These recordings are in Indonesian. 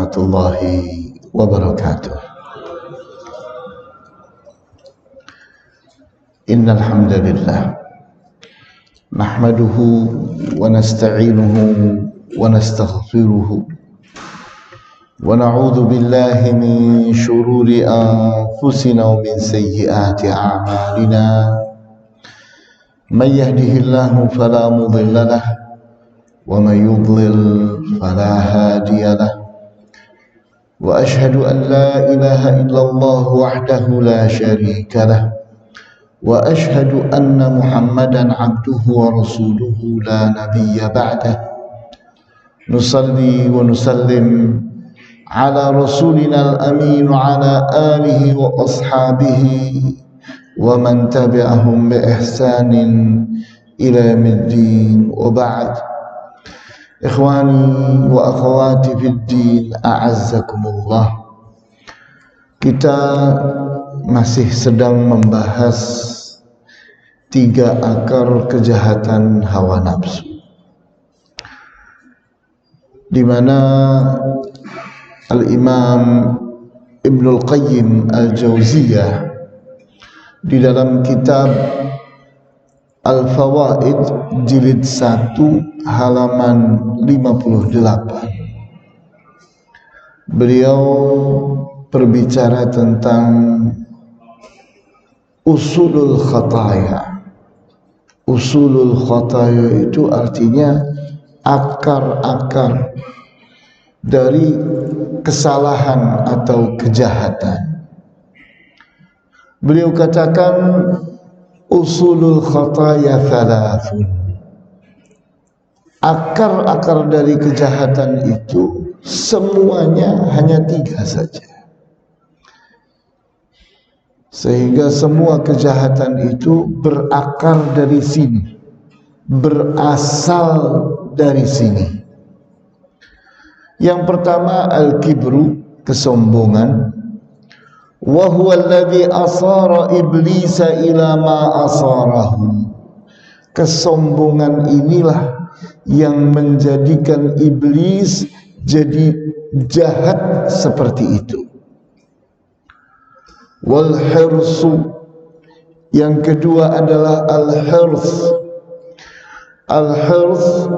warahmatullahi wabarakatuh. Innal hamdalillah nahmaduhu wa nasta'inuhu wa nastaghfiruhu wa na'udzu billahi min shururi anfusina wa min sayyiati a'malina. Man yahdihillahu fala mudilla lahu wa man yudlil fala hadiya lahu. Wa ashhadu an la ilaha illallah wahdahu la syarika lahu wa ashhadu anna Muhammadan abduhu wa rasuluhu la nabiyya ba'dah. Nusalli wa nusallim ala rasulina al-amin wa ala alihi wa ashabihi wa man tabi'ahum bi ihsanin ila yaumiddin. Wa ba'd. Ikhwani wa akhwati fid din, a'azzakumullah. Kita masih sedang membahas 3 akar kejahatan hawa nafsu, di mana Al-Imam Ibnul Qayyim Al-Jauziyah di dalam kitab Al-Fawaid jilid 1 halaman 58, beliau berbicara tentang usulul khataya. Usulul khataya itu artinya akar-akar dari kesalahan atau kejahatan. Beliau katakan usulul khataya thalathun. Akar-akar dari kejahatan itu semuanya hanya 3 saja. Sehingga semua kejahatan itu berakar dari sini, berasal dari sini. Yang pertama al-kibru, kesombongan. Wa huwa alladhi asara iblisa ila ma asarahu. Kesombongan inilah yang menjadikan iblis jadi jahat seperti itu. Wal hirsu, yang kedua adalah al-hirs. Al-hirs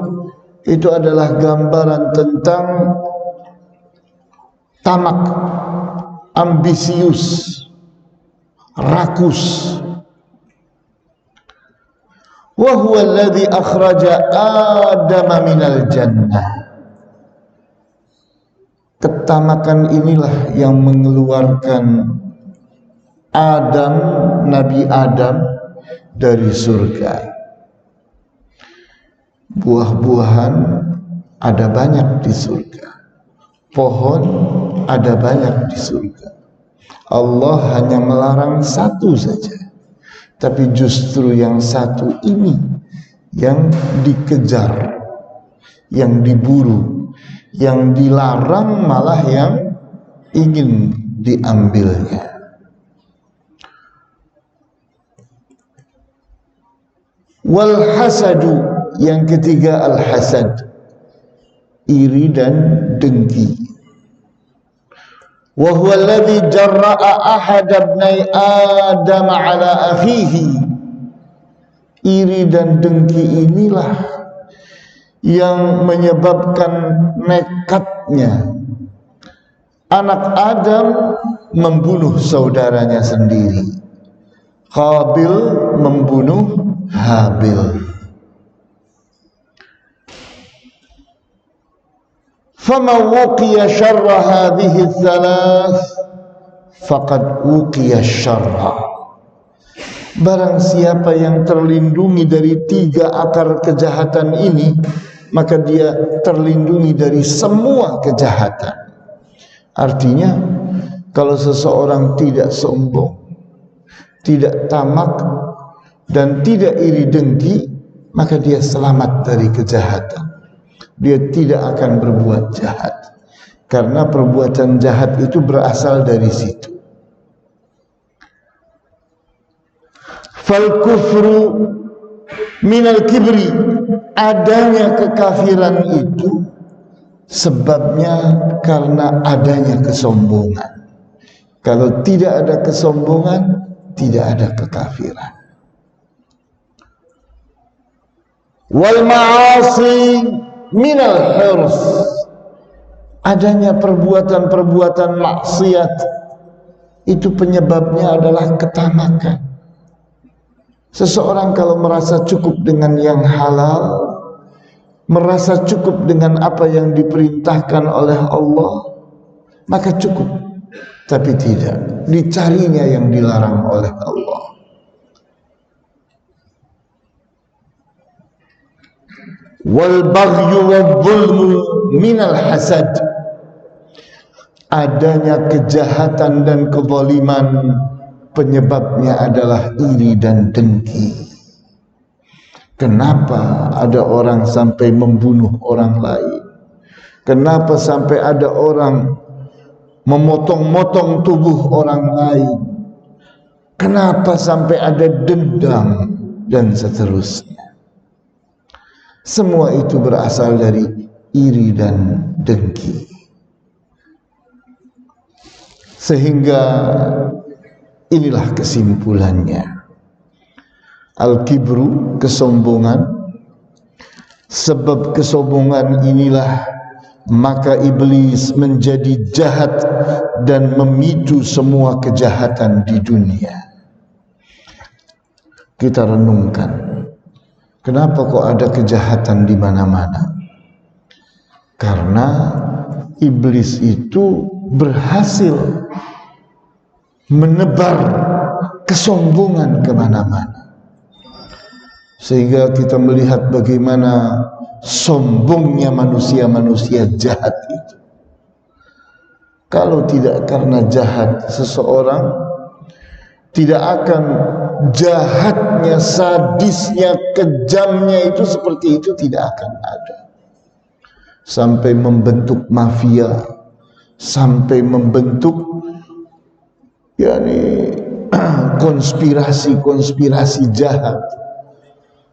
itu adalah gambaran tentang tamak, ambisius, rakus. Wa huwa alladhi akhraja Adama minal jannah. Ketamakan inilah yang mengeluarkan Adam, Nabi Adam, dari surga. Buah-buahan ada banyak di surga, pohon ada banyak di surga. Allah hanya melarang 1 saja, tapi justru yang 1 ini yang dikejar, yang diburu, yang dilarang malah yang ingin diambilnya. Wal hasadu, yang ketiga al-hasad, iri dan dengki. Wa huwa alladhi jarra'a ahad ibnai Adam ala akhihi. Iri dan dengki inilah yang menyebabkan nekatnya anak Adam membunuh saudaranya sendiri. Qabil membunuh Habil. Fama wuqiya syarra hadhihi thalath faqad wuqiya syarra. Barang siapa yang terlindungi dari 3 akar kejahatan ini, maka dia terlindungi dari semua kejahatan. Artinya, kalau seseorang tidak sombong, tidak tamak, dan tidak iri dengki, maka dia selamat dari kejahatan. Dia tidak akan berbuat jahat, karena perbuatan jahat itu berasal dari situ. Fal kufru minal kibri, adanya kekafiran itu Sebabnya karena adanya kesombongan. Kalau tidak ada kesombongan, tidak ada kekafiran. Wal ma'asi minal hirs. Adanya perbuatan-perbuatan maksiat itu penyebabnya adalah ketamakan. Seseorang kalau merasa cukup dengan yang halal, merasa cukup dengan apa yang diperintahkan oleh Allah, maka cukup. Tapi tidak, dicarinya yang dilarang oleh Allah. Wal baghyu wadh-dhulmu minal hasad. Adanya kejahatan dan kezaliman penyebabnya adalah iri dan dengki. Kenapa ada orang sampai membunuh orang lain? Kenapa sampai ada orang memotong-motong tubuh orang lain? Kenapa sampai ada dendam dan seterusnya? Semua itu berasal dari iri dan dengki. Sehingga inilah kesimpulannya. Al-kibru, kesombongan. Sebab kesombongan inilah maka iblis menjadi jahat dan memicu semua kejahatan di dunia. Kita renungkan, kenapa kok ada kejahatan di mana-mana? Karena iblis itu berhasil menebar kesombongan kemana-mana, sehingga kita melihat bagaimana sombongnya manusia-manusia jahat itu. Kalau tidak karena jahat seseorang, tidak akan jahatnya, sadisnya, kejamnya itu seperti itu tidak akan ada. Sampai membentuk mafia, sampai membentuk konspirasi-konspirasi jahat,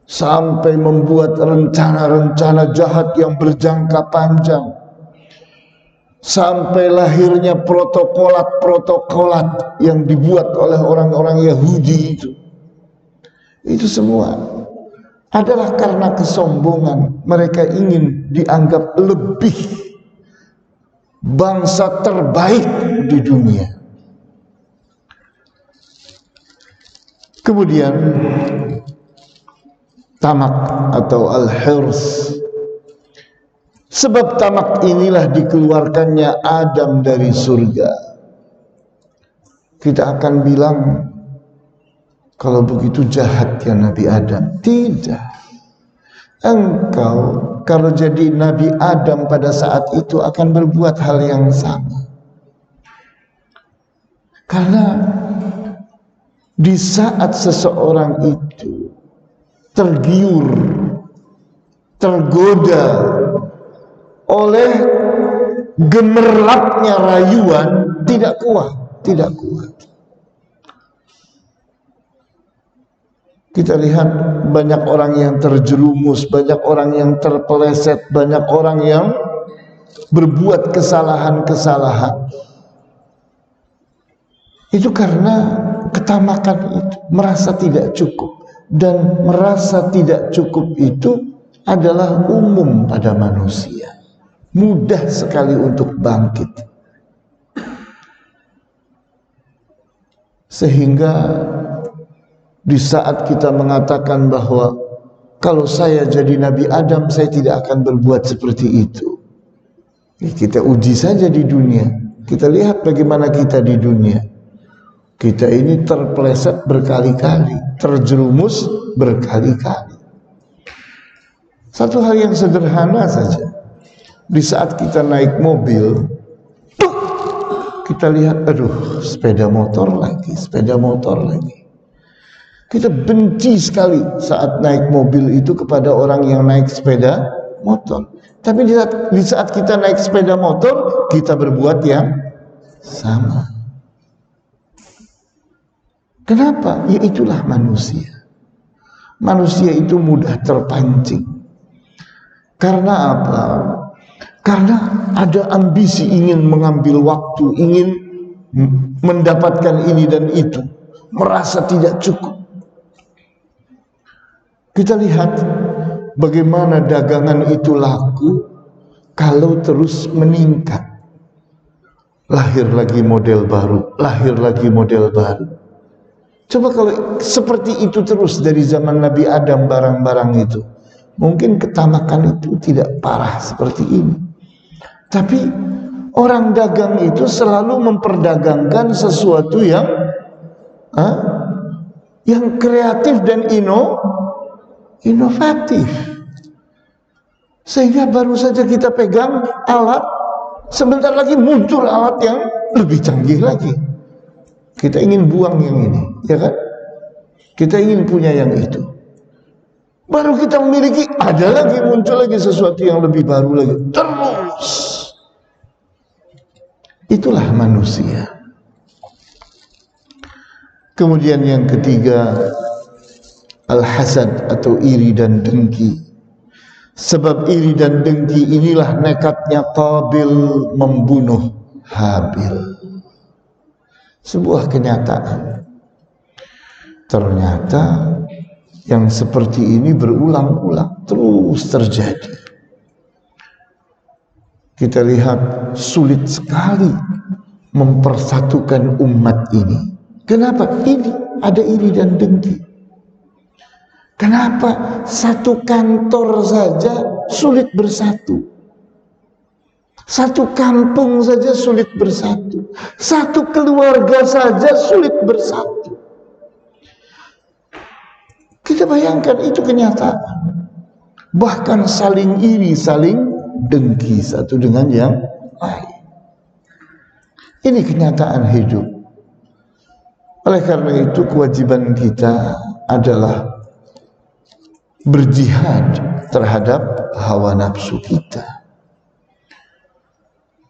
sampai membuat rencana-rencana jahat yang berjangka panjang, sampai lahirnya protokolat-protokolat yang dibuat oleh orang-orang Yahudi itu. Itu semua adalah karena kesombongan. Mereka ingin dianggap lebih bangsa terbaik di dunia. Kemudian tamak atau al-hirs. Sebab tamak inilah dikeluarkannya Adam dari surga. Kita akan bilang, kalau begitu jahat ya Nabi Adam. Tidak. Engkau kalau jadi Nabi Adam pada saat itu akan berbuat hal yang sama. Karena di saat seseorang itu tergiur, tergoda oleh gemerlapnya rayuan, tidak kuat. Kita lihat banyak orang yang terjerumus, banyak orang yang terpeleset, banyak orang yang berbuat kesalahan-kesalahan. Itu karena ketamakan itu, merasa tidak cukup. Dan merasa tidak cukup itu adalah umum pada manusia. Mudah sekali untuk bangkit. Sehingga di saat kita mengatakan bahwa kalau saya jadi Nabi Adam, saya tidak akan berbuat seperti itu. Kita uji saja di dunia. Kita lihat bagaimana kita di dunia. Kita ini terpeleset berkali-kali, terjerumus berkali-kali. Satu hal yang sederhana saja. Di saat kita naik mobil, kita lihat, aduh, sepeda motor lagi. Kita benci sekali saat naik mobil itu kepada orang yang naik sepeda motor. Tapi di saat kita naik sepeda motor, kita berbuat yang sama. Kenapa? Ya itulah manusia. Manusia itu mudah terpancing. Karena apa? Karena ada ambisi ingin mengambil waktu, ingin mendapatkan ini dan itu, merasa tidak cukup. Kita lihat bagaimana dagangan itu laku kalau terus meningkat. Lahir lagi model baru, lahir lagi model baru. Coba kalau seperti itu terus dari zaman Nabi Adam barang-barang itu, mungkin ketamakan itu tidak parah seperti ini. Tapi orang dagang itu selalu memperdagangkan sesuatu yang kreatif dan inovatif. Sehingga baru saja kita pegang alat, sebentar lagi muncul alat yang lebih canggih lagi. Kita ingin buang yang ini, ya kan? Kita ingin punya yang itu. Baru kita memiliki, ada lagi, muncul lagi sesuatu yang lebih baru lagi. Terus. Itulah manusia. Kemudian yang ketiga, al-hasad atau iri dan dengki. Sebab iri dan dengki inilah nekatnya Qabil membunuh Habil. Sebuah kenyataan. Ternyata yang seperti ini berulang-ulang terus terjadi. Kita lihat sulit sekali mempersatukan umat ini. Kenapa? Ini ada iri dan dengki. Kenapa satu kantor saja sulit bersatu? Satu kampung saja sulit bersatu. Satu keluarga saja sulit bersatu. Kita bayangkan itu kenyataan. Bahkan saling iri, saling dengki satu dengan yang lain. Ini kenyataan hidup. Oleh karena itu kewajiban kita adalah berjihad terhadap hawa nafsu kita.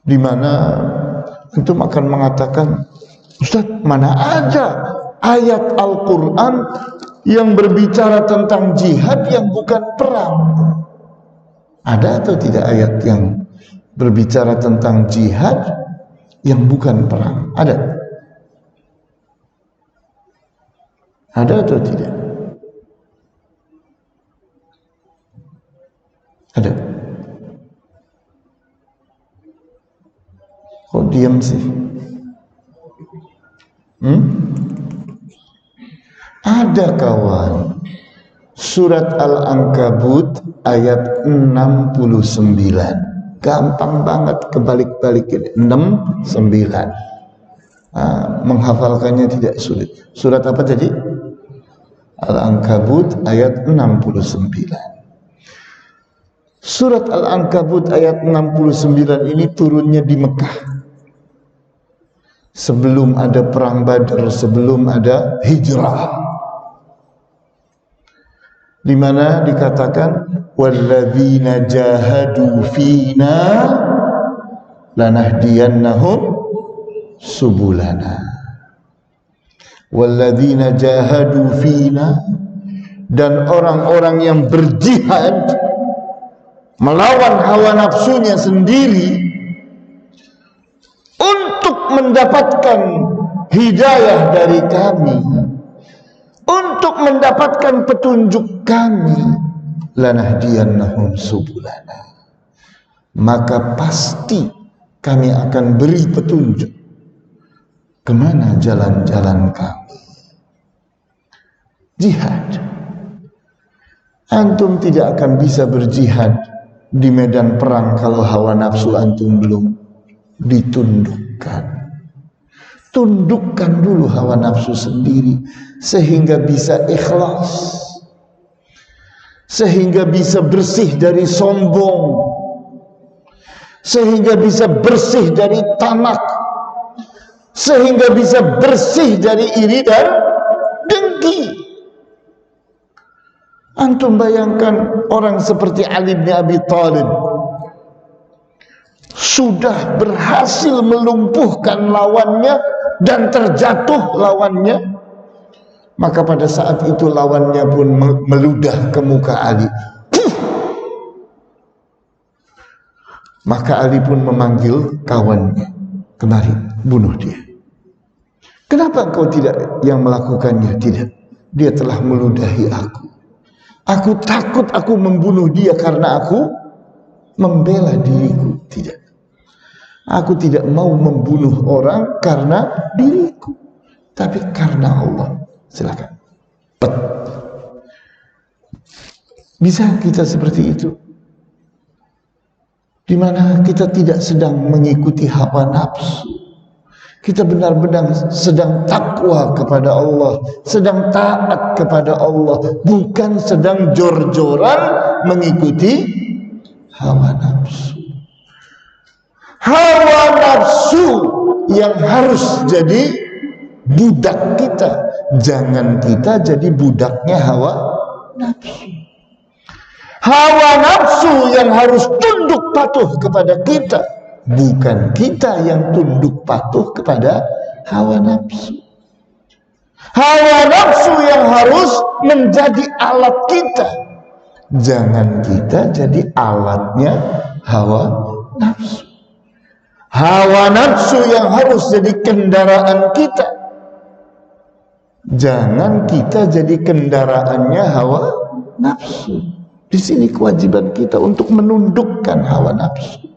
Di mana antum akan mengatakan, Ustaz, mana ada ayat Al-Quran yang berbicara tentang jihad yang bukan perang? Ada atau tidak ayat yang berbicara tentang jihad yang bukan perang? Ada? Ada atau tidak? Ada? Kok diam sih? Ada kawan. Surat Al-Ankabut ayat 69. Gampang banget kebalik-balikin. 69. Menghafalkannya tidak sulit. Surat apa tadi? Al-Ankabut ayat 69. Surat Al-Ankabut ayat 69 ini turunnya di Mekah. Sebelum ada perang Badar, sebelum ada hijrah. Di mana dikatakan walladzina jahadu fina lanahdiyannahum subulana. Walladzina jahadu fina, dan orang-orang yang berjihad melawan hawa nafsunya sendiri untuk mendapatkan hidayah dari kami, untuk mendapatkan petunjuk kami, lanahdiyannahum subulana, maka pasti kami akan beri petunjuk kemana jalan-jalan kami. Jihad. Antum tidak akan bisa berjihad di medan perang kalau hawa nafsu antum belum ditundukkan. Tundukkan dulu hawa nafsu sendiri sehingga bisa ikhlas, sehingga bisa bersih dari sombong, sehingga bisa bersih dari tamak, sehingga bisa bersih dari iri dan dengki. Antum bayangkan orang seperti Ali bin Abi Thalib sudah berhasil melumpuhkan lawannya dan terjatuh lawannya, maka pada saat itu lawannya pun meludah ke muka Ali. Maka Ali pun memanggil kawannya, kemari, bunuh dia. Kenapa engkau tidak yang melakukannya? Tidak, dia telah meludahi aku. Aku takut aku membunuh dia karena aku membela diriku. Tidak, aku tidak mau membunuh orang karena diriku, tapi karena Allah. Silakan. Bisa kita seperti itu, di mana kita tidak sedang mengikuti hawa nafsu. Kita benar-benar sedang takwa kepada Allah, sedang taat kepada Allah, bukan sedang jor-joran mengikuti hawa nafsu. Hawa nafsu yang harus jadi budak kita, jangan kita jadi budaknya hawa nafsu. Hawa nafsu yang harus tunduk patuh kepada kita, bukan kita yang tunduk patuh kepada hawa nafsu. Hawa nafsu yang harus menjadi alat kita, jangan kita jadi alatnya hawa nafsu. Hawa nafsu yang harus jadi kendaraan kita, jangan kita jadi kendaraannya hawa nafsu. Di sini kewajiban kita untuk menundukkan hawa nafsu.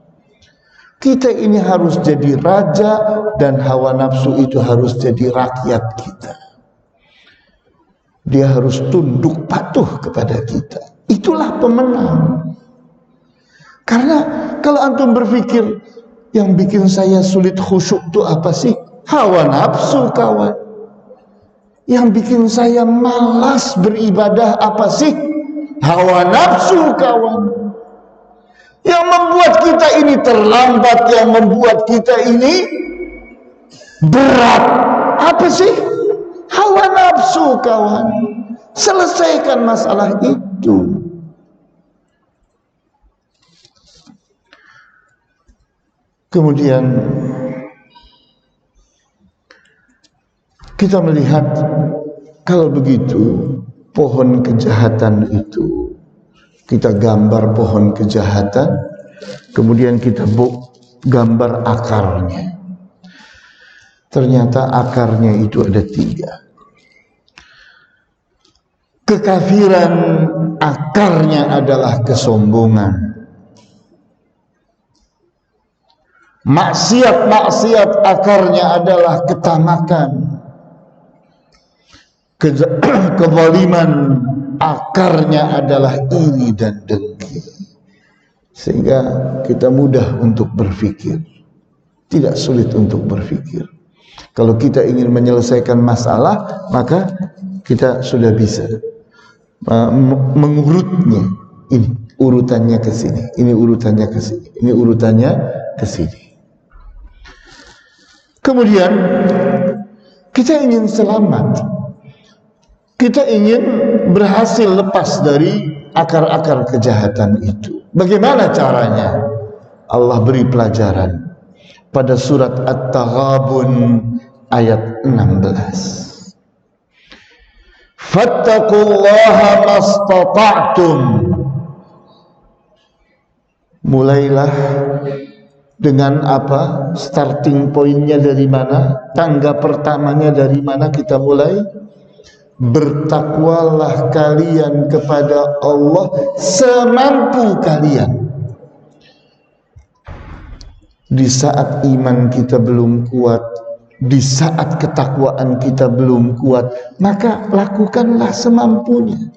Kita ini harus jadi raja, dan hawa nafsu itu harus jadi rakyat kita. Dia harus tunduk patuh kepada kita. Itulah pemenang. Karena kalau antum berpikir yang bikin saya sulit khusyuk itu apa sih? Hawa nafsu, kawan. Yang bikin saya malas beribadah apa sih? Hawa nafsu, kawan. Yang membuat kita ini terlambat, yang membuat kita ini berat, apa sih? Hawa nafsu, kawan. Selesaikan masalah itu. Kemudian kita melihat, kalau begitu pohon kejahatan itu, kita gambar pohon kejahatan, kemudian kita gambar akarnya. Ternyata akarnya itu ada 3. Kekafiran akarnya adalah kesombongan. Maksiat akarnya adalah ketamakan. Kezaliman akarnya adalah iri dan dengki. Sehingga kita mudah untuk berpikir, tidak sulit untuk berpikir. Kalau kita ingin menyelesaikan masalah, maka kita sudah bisa mengurutnya. Ini urutannya ke sini, ini urutannya ke sini, ini urutannya ke sini. Kemudian kita ingin selamat, kita ingin berhasil lepas dari akar-akar kejahatan itu. Bagaimana caranya? Allah beri pelajaran pada surat At-Taghabun ayat 16. Fattaqullaha mastata'tum. Mulailah dengan apa? Starting pointnya dari mana? Tangga pertamanya dari mana kita mulai? Bertakwalah kalian kepada Allah semampu kalian. Di saat iman kita belum kuat, di saat ketakwaan kita belum kuat, maka lakukanlah semampunya.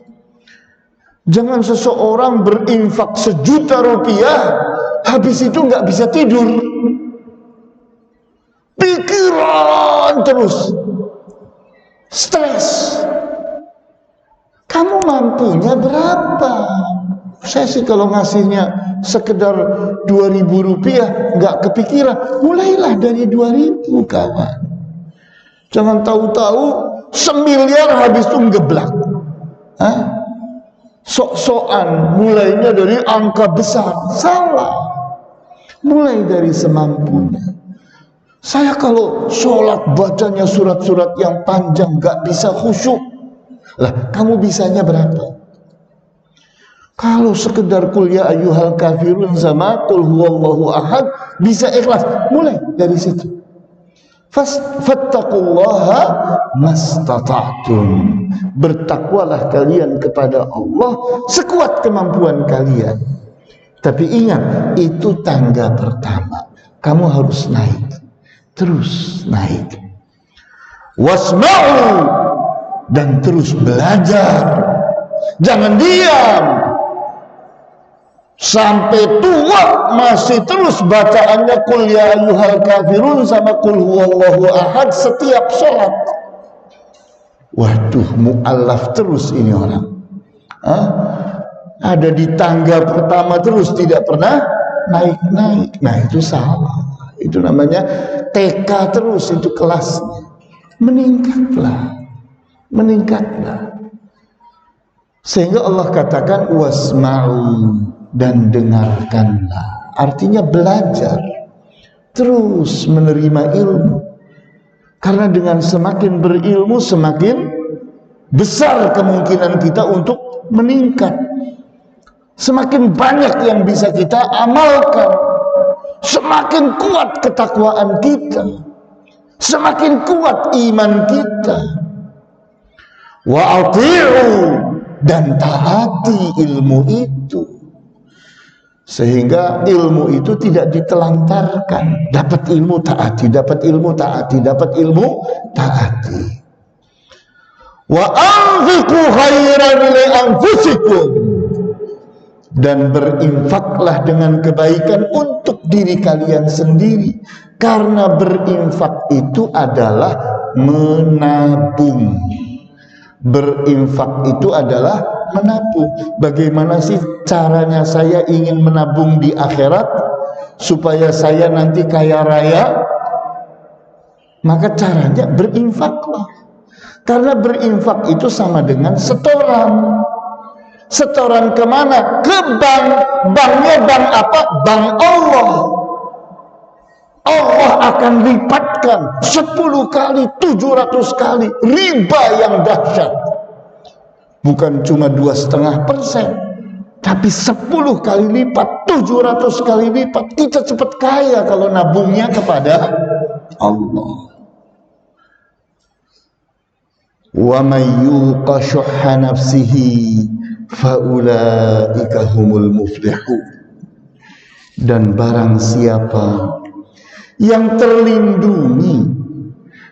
Jangan seseorang berinfak 1 juta rupiah, habis itu nggak bisa tidur, pikiran terus, stres. Kamu mampunya berapa? Saya sih kalau ngasihnya sekedar 2.000 rupiah nggak kepikiran. Mulailah dari 2.000, kawan. Jangan tahu-tahu 1 miliar habis itu ngeblak. Sok-sokan mulainya dari angka besar. Salah. Mulai dari semampunya. Saya kalau sholat bacanya surat-surat yang panjang nggak bisa khusyuk. Lah, kamu bisanya berapa? Kalau sekedar qul ya ayyuhal kafirun sama qul huwallahu ahad bisa ikhlas, mulai dari situ. Fattaqullaha mastata'tum. Bertakwalah kalian kepada Allah sekuat kemampuan kalian. Tapi ingat, itu tangga pertama. Kamu harus naik, terus naik. Wasma'u, dan terus belajar. Jangan diam sampai tua masih terus bacaannya qul ya ayyuhal kafirun sama qul huwallahu ahad setiap sholat. Waduh, mu'allaf terus ini orang. Ada di tangga pertama terus tidak pernah naik-naik. Nah itu salah. Itu namanya TK terus, itu kelasnya. Meningkatlah, meningkatlah. Sehingga Allah katakan wasma'u, dan dengarkanlah. Artinya belajar, terus menerima ilmu. Karena dengan semakin berilmu semakin besar kemungkinan kita untuk meningkat. Semakin banyak yang bisa kita amalkan, semakin kuat ketakwaan kita, semakin kuat iman kita. Wa ati'u, dan taati ilmu itu. Sehingga ilmu itu tidak ditelantarkan. Dapat ilmu taati, dapat ilmu taati, dapat ilmu taati. Wa anfiqu khairan li anfusikum, dan berinfaklah dengan kebaikan untuk diri kalian sendiri. Karena berinfak itu adalah menabung. Berinfak itu adalah menabung. Bagaimana sih caranya saya ingin menabung di akhirat supaya saya nanti kaya raya? Maka caranya berinfaklah. Karena berinfak itu sama dengan setoran. Setoran kemana? Ke bank. Banknya bank apa? Bank Allah. Allah akan lipatkan 10 kali, 700 kali riba yang dahsyat. Bukan cuma 2,5%, tapi 10 kali lipat, 700 kali lipat. Kita cepat kaya kalau nabungnya kepada Allah. Wa may yuqa syuhha nafsihi fa ulaika humul muflihun. Dan barang siapa yang terlindungi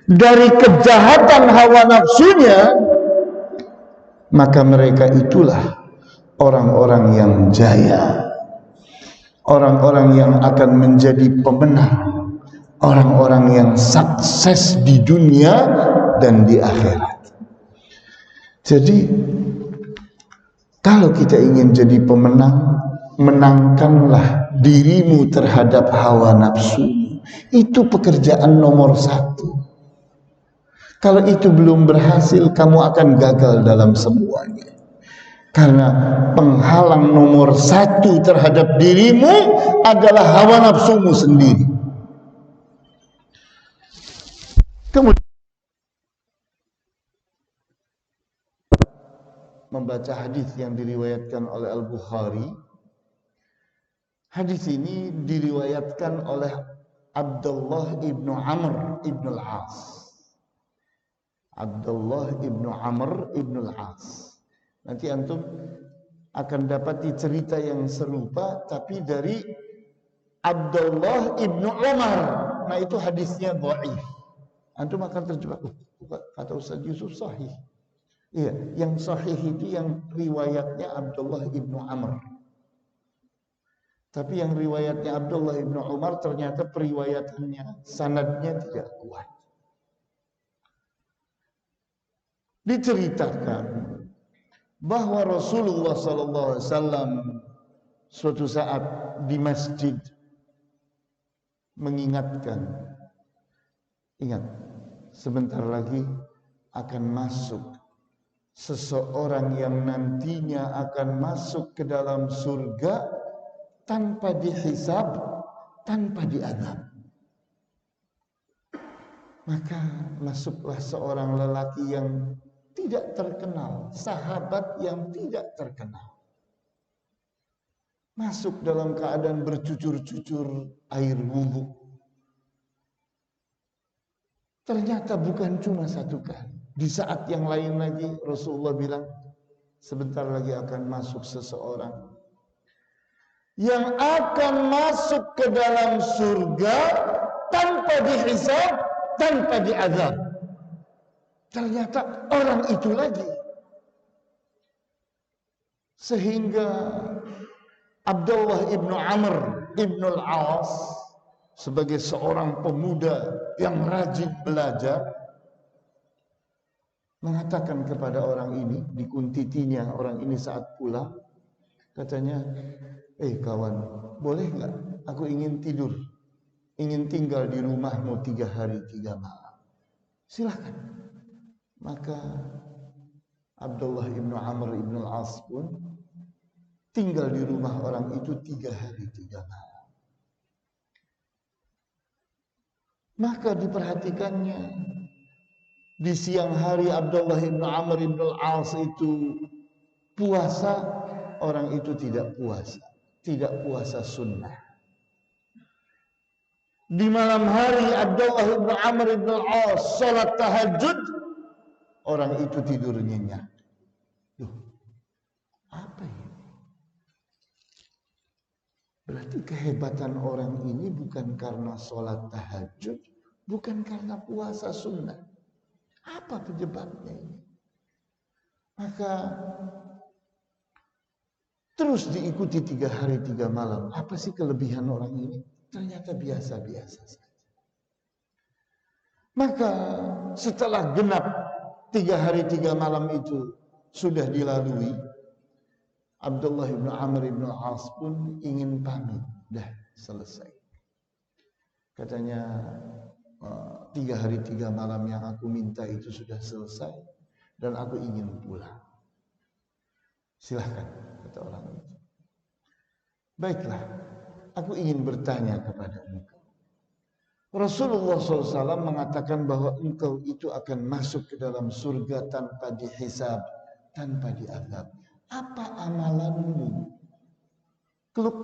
dari kejahatan hawa nafsunya, maka mereka itulah orang-orang yang jaya, orang-orang yang akan menjadi pemenang, orang-orang yang sukses di dunia dan di akhirat. Jadi kalau kita ingin jadi pemenang, menangkanlah dirimu terhadap hawa nafsu. Itu pekerjaan nomor 1. Kalau itu belum berhasil, kamu akan gagal dalam semuanya. Karena penghalang nomor 1 terhadap dirimu adalah hawa nafsumu sendiri. Kemudian membaca hadis yang diriwayatkan oleh Al-Bukhari. Hadis ini diriwayatkan oleh Abdullah ibnu Amr ibnu al-As. Abdullah ibnu Amr ibnu al-As. Nanti antum akan dapati cerita yang serupa tapi dari Abdullah ibnu Umar. Nah itu hadisnya dhaif. Antum akan terjebak. Kata Ustaz Yusuf sahih. Iya, yang sahih itu yang riwayatnya Abdullah ibnu Amr. Tapi yang riwayatnya Abdullah ibnu Umar ternyata periwayatannya, sanadnya tidak kuat. Diceritakan bahwa Rasulullah SAW suatu saat di masjid mengingatkan, ingat, sebentar lagi akan masuk seseorang yang nantinya akan masuk ke dalam surga tanpa dihisab, tanpa diadab. Maka masuklah seorang lelaki yang tidak terkenal, sahabat yang tidak terkenal. masuk dalam keadaan bercucur-cucur air wudhu. Ternyata bukan cuma satu kali. Di saat yang lain lagi Rasulullah bilang, sebentar lagi akan masuk seseorang yang akan masuk ke dalam surga tanpa dihisab, tanpa diazab. Ternyata orang itu lagi. Sehingga Abdullah ibnu Amr ibnu al-As sebagai seorang pemuda yang rajin belajar mengatakan kepada orang ini, dikuntitinya orang ini saat pulang, katanya, kawan, boleh nggak aku ingin tidur, ingin tinggal di rumahmu 3 hari 3 malam. Silahkan. Maka Abdullah ibnu Amr ibnu al-As pun tinggal di rumah orang itu 3 hari 3 malam. Maka diperhatikannya, di siang hari Abdullah ibnu Amr ibnu al-As itu puasa, orang itu tidak puasa, tidak puasa sunnah. Di malam hari Abdullah ibnu Amr ibnu al-As salat tahajud, orang itu tidur nyenyak. Loh, apa ini? Berarti kehebatan orang ini bukan karena salat tahajud, bukan karena puasa sunnah. Apa penyebabnya ini? Maka terus diikuti 3 hari 3 malam. Apa sih kelebihan orang ini? Ternyata biasa-biasa saja. Maka setelah genap 3 hari 3 malam itu sudah dilalui, Abdullah ibn Amr ibn al-As pun ingin pamit. Dah selesai. Katanya, 3 hari 3 malam yang aku minta itu sudah selesai dan aku ingin pulang. Silahkan, kata orang itu. Baiklah, aku ingin bertanya kepada engkau. Rasulullah SAW mengatakan bahwa engkau itu akan masuk ke dalam surga tanpa dihisab, tanpa diazab. Apa amalanmu? Klub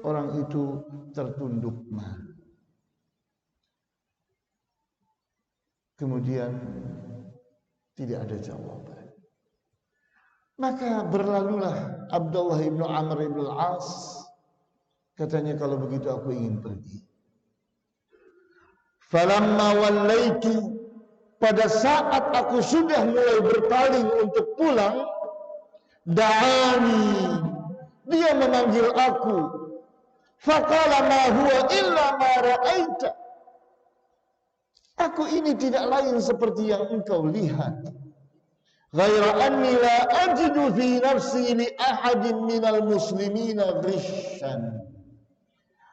orang itu tertunduk malu. Kemudian tidak ada jawaban. Maka berlalulah Abdullah ibnu Amr ibnu al-As. Katanya, kalau begitu aku ingin pergi. Falamma wallaitu, pada saat aku sudah mulai berpaling untuk pulang, da'ani, dia memanggil aku. Faqala ma huwa illa ma ra'aita. Aku ini tidak lain seperti yang engkau lihat. Ghaira anni la ajidu fi nafsi li ahadin minal muslimina ghishan.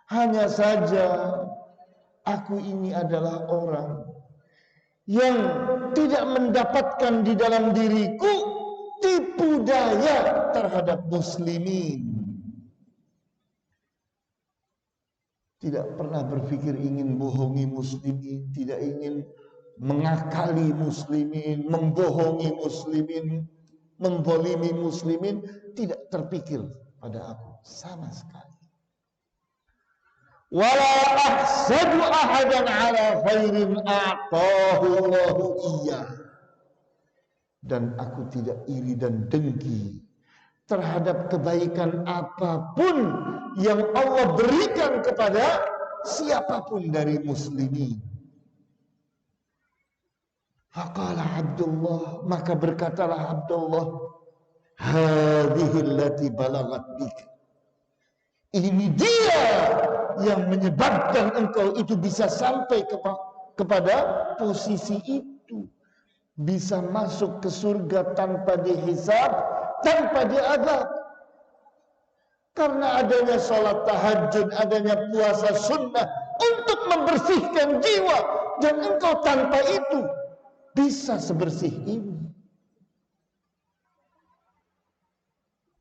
Hanya saja aku ini adalah orang yang tidak mendapatkan di dalam diriku tipu daya terhadap muslimin. Tidak pernah berpikir ingin bohongi muslimin, tidak ingin mengakali muslimin, membohongi muslimin, menzalimi muslimin, tidak terpikir pada aku sama sekali. Wala ahsadu ahadan ala khairin a'tahu Allahu iyyah. Dan aku tidak iri dan dengki terhadap kebaikan apapun yang Allah berikan kepada siapapun dari muslimin. Faqala Abdullah, maka berkatalah Abdullah, hadhihi allati balagat bik. Ini dia yang menyebabkan engkau itu bisa sampai kepada posisi itu. Bisa masuk ke surga tanpa dihisab, tanpa diazab. Karena adanya sholat tahajud, adanya puasa sunnah untuk membersihkan jiwa. Dan engkau tanpa itu bisa sebersih ini.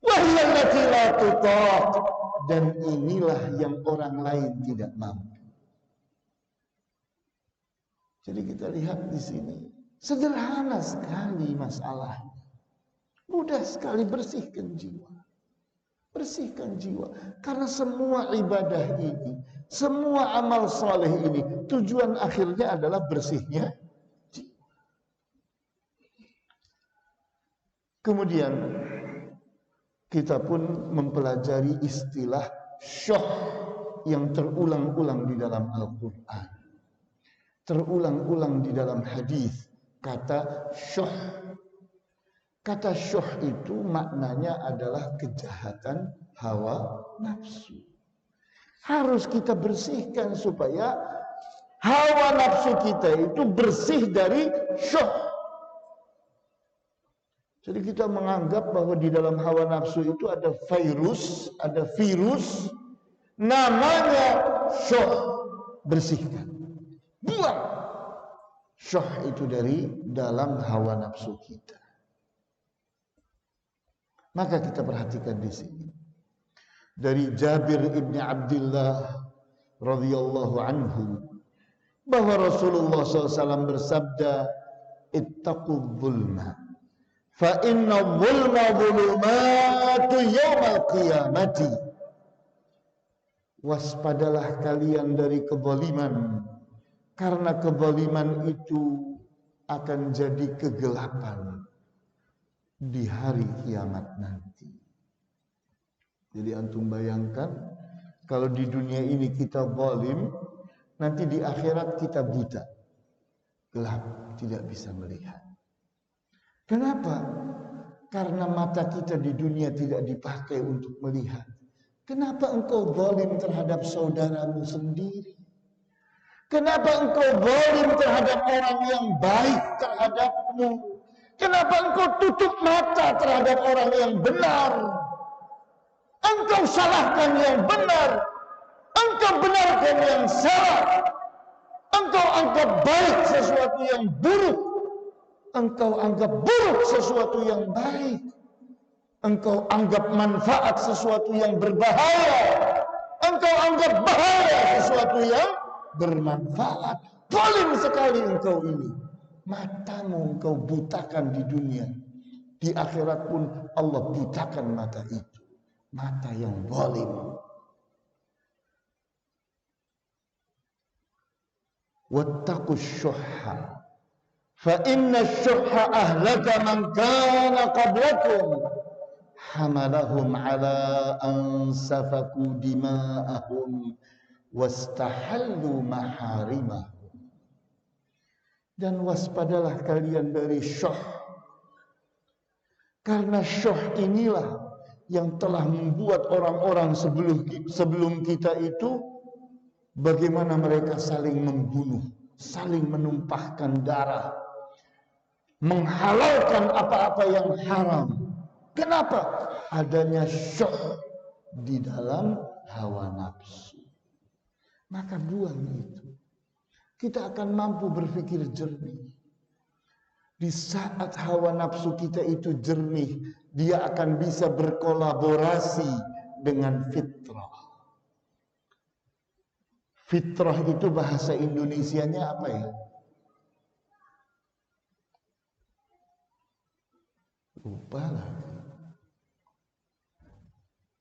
Wahyallati la tutaq. Dan inilah yang orang lain tidak mampu. Jadi kita lihat di sini, sederhana sekali masalahnya. Mudah sekali bersihkan jiwa. Bersihkan jiwa. Karena semua ibadah ini, semua amal soleh ini, tujuan akhirnya adalah bersihnya jiwa. Kemudian kita pun mempelajari istilah syuh yang terulang-ulang di dalam Al-Quran, terulang-ulang di dalam hadis. Kata syuh, kata syuh itu maknanya adalah kejahatan hawa nafsu. Harus kita bersihkan supaya hawa nafsu kita itu bersih dari syuh. Jadi kita menganggap bahwa di dalam hawa nafsu itu ada virus, namanya syuh. Bersihkan, buang syuh itu dari dalam hawa nafsu kita. Maka kita perhatikan di sini dari Jabir ibn Abdullah radhiyallahu anhu bahwa Rasulullah SAW bersabda, ittaqul zulma fa inna zulma zulumatu yawmal qiyamati. Waspadalah kalian dari kezaliman, karena kezaliman itu akan jadi kegelapan di hari kiamat nanti. Jadi antum bayangkan, kalau di dunia ini kita zalim, nanti di akhirat kita buta, gelap, tidak bisa melihat. Kenapa? Karena mata kita di dunia tidak dipakai untuk melihat. Kenapa engkau zalim terhadap saudaramu sendiri? Kenapa engkau zalim terhadap orang yang baik terhadapmu? Kenapa engkau tutup mata terhadap orang yang benar? Engkau salahkan yang benar, engkau benarkan yang salah. Engkau anggap baik sesuatu yang buruk, engkau anggap buruk sesuatu yang baik. Engkau anggap manfaat sesuatu yang berbahaya, engkau anggap bahaya sesuatu yang bermanfaat. Zalim sekali engkau ini. Matamu engkau butakan di dunia, di akhirat pun Allah butakan mata itu, mata yang zalim. Wattaqus syuhha fa inna syuhha ahlaka man kana qablakum hamalahum ala an safaku dima'ahum wastahallu maharimahum. Dan waspadalah kalian dari syuh, karena syuh inilah yang telah membuat orang-orang sebelum kita itu bagaimana mereka saling membunuh, saling menumpahkan darah, menghalalkan apa-apa yang haram. Kenapa? Adanya syuh di dalam hawa nafsu. Maka buang itu. Kita akan mampu berpikir jernih. Di saat hawa nafsu kita itu jernih, dia akan bisa berkolaborasi dengan fitrah. Fitrah itu bahasa Indonesianya apa ya? Lupa lagi.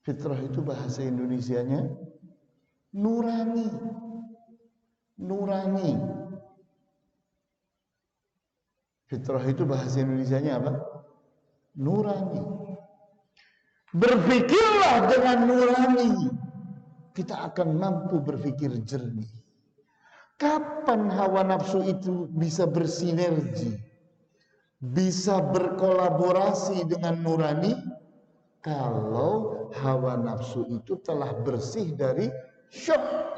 Fitrah itu bahasa Indonesianya nurani. Nurani. Fitrah itu bahasa Indonesianya apa? Nurani. Berpikirlah dengan nurani, kita akan mampu berpikir jernih. Kapan hawa nafsu itu bisa bersinergi, bisa berkolaborasi dengan nurani? Kalau hawa nafsu itu telah bersih dari syuh.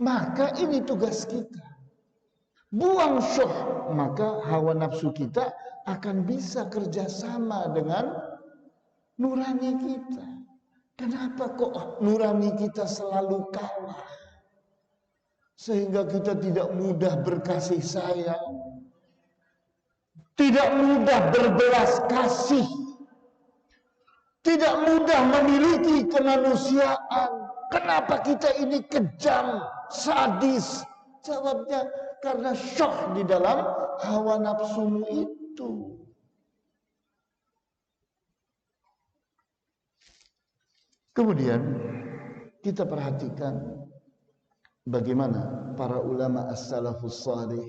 Maka ini tugas kita. Buang syuh, maka hawa nafsu kita akan bisa kerjasama dengan nurani kita. Kenapa kok nurani kita selalu kalah? Sehingga kita tidak mudah berkasih sayang, tidak mudah berbelas kasih, tidak mudah memiliki kemanusiaan. Kenapa kita ini kejam, sadis? Jawabnya karena syuh di dalam hawa nafsumu itu. Kemudian kita perhatikan bagaimana para ulama as-salafus salih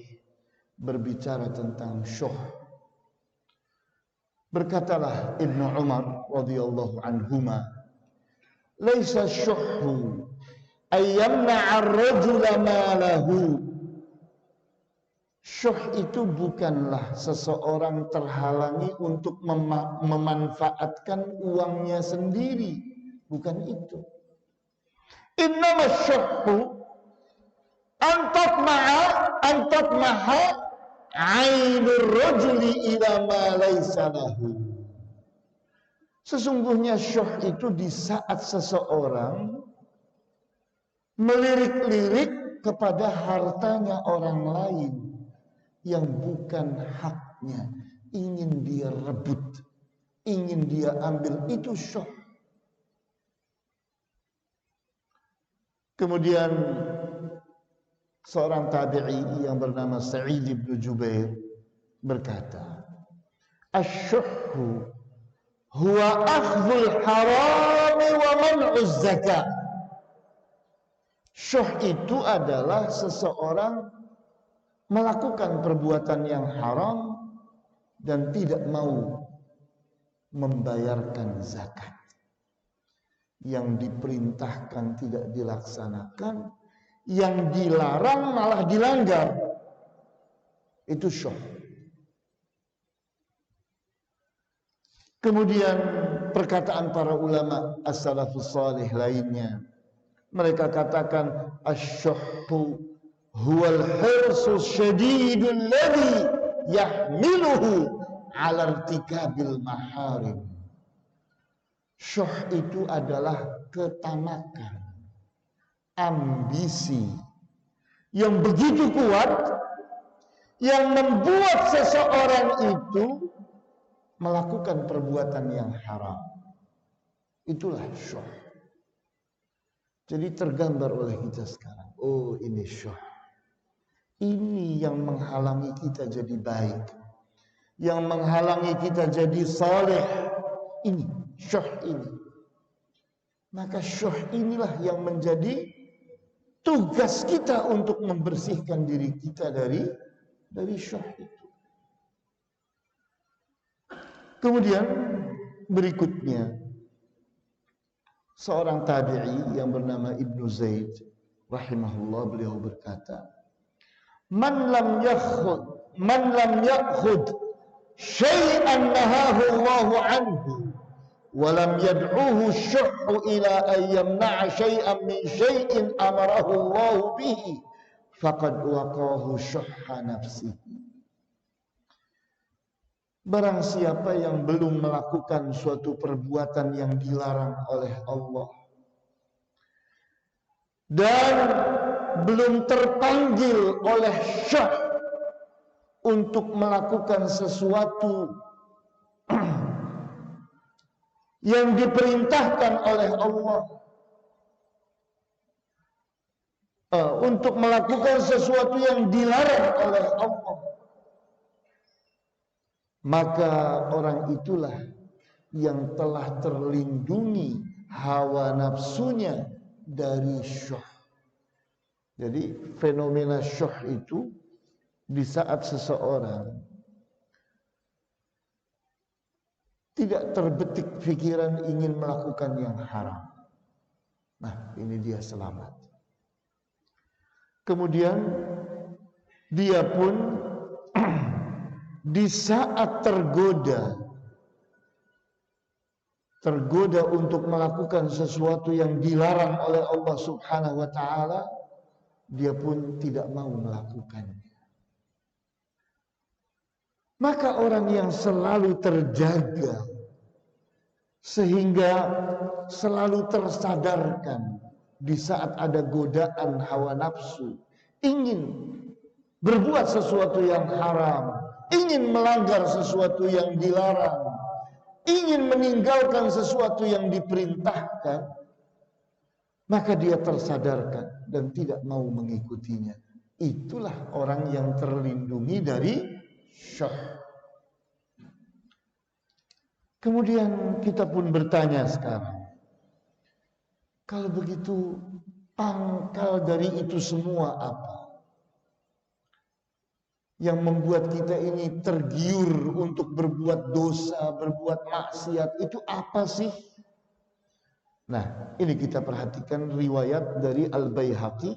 berbicara tentang syuh. Berkatalah Ibnu Umar radhiyallahu anhuma, "Laisa syuhhu ayyamna'a ar-rajula malahu." Syuh itu bukanlah seseorang terhalangi untuk memanfaatkan uangnya sendiri, bukan itu. Innama syuhhu antatmaha ainur rajuli ila ma laysa lahu. Sesungguhnya syuh itu di saat seseorang melirik-lirik kepada hartanya orang lain yang bukan haknya, ingin dia rebut, ingin dia ambil, itu syuh. Kemudian seorang tabi'i yang bernama Sa'id bin Jubair berkata, "Asy-syuhhu huwa akhdhul harami wa man'uz zakat." Syuh itu adalah seseorang melakukan perbuatan yang haram dan tidak mau membayarkan zakat. Yang diperintahkan tidak dilaksanakan, yang dilarang malah dilanggar. Itu syuh. Kemudian perkataan para ulama as-salafus salih lainnya, mereka katakan asy-syuhhu huwal hirsu syadidul ladzi yahmiluhu 'ala irtikabil maharim. Syuh itu adalah ketamakan, ambisi yang begitu kuat yang membuat seseorang itu melakukan perbuatan yang haram. Itulah syuh. Jadi tergambar oleh kita sekarang, oh ini syuh. Ini yang menghalangi kita jadi baik, yang menghalangi kita jadi saleh. Ini syuh ini. Maka syuh inilah yang menjadi tugas kita untuk membersihkan diri kita dari syuh itu. Kemudian berikutnya seorang tabi'i yang bernama Ibnu Zaid rahimahullah, beliau berkata, Man lam yakhud syai'an nahahu Allahu anhu wa lam yad'uhu syuhhu ila an yamna'a syai'an min syai'in amarahu Allahu bihi faqad waqahu syuhha nafsihi. Barang siapa yang belum melakukan suatu perbuatan yang dilarang oleh Allah dan belum terpanggil oleh syuh untuk melakukan sesuatu yang diperintahkan oleh Allah, untuk melakukan sesuatu yang dilarang oleh Allah, maka orang itulah yang telah terlindungi hawa nafsunya dari syuh. Jadi fenomena syuh itu di saat seseorang tidak terbetik pikiran ingin melakukan yang haram, nah ini dia selamat. Kemudian dia pun di saat tergoda untuk melakukan sesuatu yang dilarang oleh Allah Subhanahu wa taala, dia pun tidak mau melakukannya. Maka orang yang selalu terjaga sehingga selalu tersadarkan di saat ada godaan hawa nafsu, ingin berbuat sesuatu yang haram, ingin melanggar sesuatu yang dilarang, ingin meninggalkan sesuatu yang diperintahkan, maka dia tersadarkan dan tidak mau mengikutinya. Itulah orang yang terlindungi dari syuh. Kemudian kita pun bertanya sekarang, Kalau begitu, pangkal dari itu semua apa? Yang membuat kita ini tergiur untuk berbuat dosa, berbuat maksiat, itu apa sih? Nah, ini kita perhatikan riwayat dari Al-Baihaqi,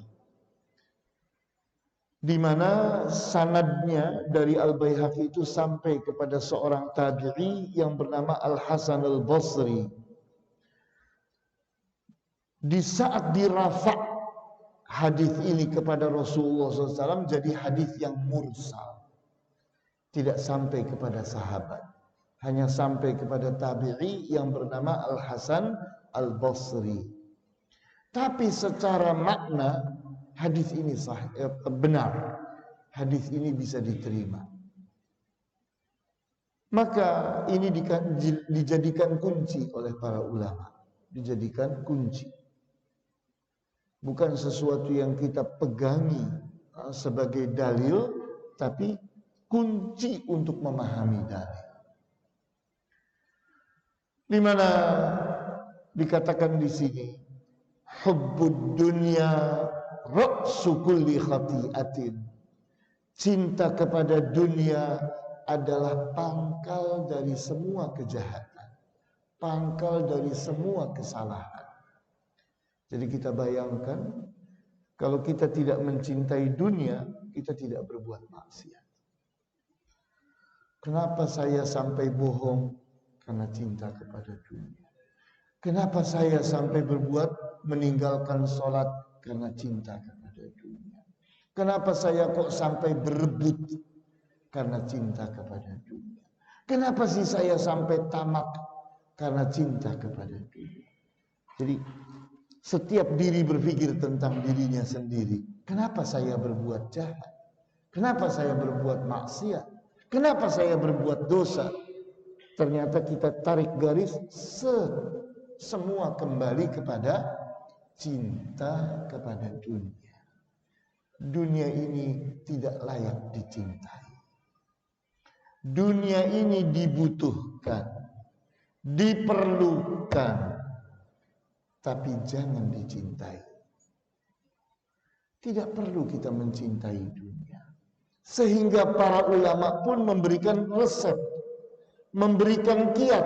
di mana sanadnya dari Al-Baihaqi itu sampai kepada seorang tabi'i yang bernama Al-Hasan Al-Basri. Di saat dirafa' hadis ini kepada Rasulullah SAW jadi hadis yang mursal, tidak sampai kepada sahabat, hanya sampai kepada tabi'i yang bernama Al-Hasan Al-Basri. Tapi secara makna hadis ini benar, hadis ini bisa diterima. Maka ini dijadikan kunci oleh para ulama, dijadikan kunci. Bukan sesuatu yang kita pegangi sebagai dalil, tapi kunci untuk memahami dalil. Di mana dikatakan di sini, hubbud dunya ra'su kulli khati'atin. Cinta kepada dunia adalah pangkal dari semua kejahatan, pangkal dari semua kesalahan. Jadi kita bayangkan, kalau kita tidak mencintai dunia, kita tidak berbuat maksiat. Kenapa saya sampai bohong? Karena cinta kepada dunia. Kenapa saya sampai berbuat meninggalkan sholat? Karena cinta kepada dunia. Kenapa saya kok sampai berebut? Karena cinta kepada dunia. Kenapa sih saya sampai tamak? Karena cinta kepada dunia. Jadi setiap diri berpikir tentang dirinya sendiri. Kenapa saya berbuat jahat? Kenapa saya berbuat maksiat? Kenapa saya berbuat dosa? Ternyata kita tarik garis, semua kembali kepada cinta kepada dunia. Dunia ini tidak layak dicintai. Dunia ini dibutuhkan, diperlukan, tapi jangan dicintai. Tidak perlu kita mencintai dunia. Sehingga para ulama pun memberikan resep, memberikan kiat,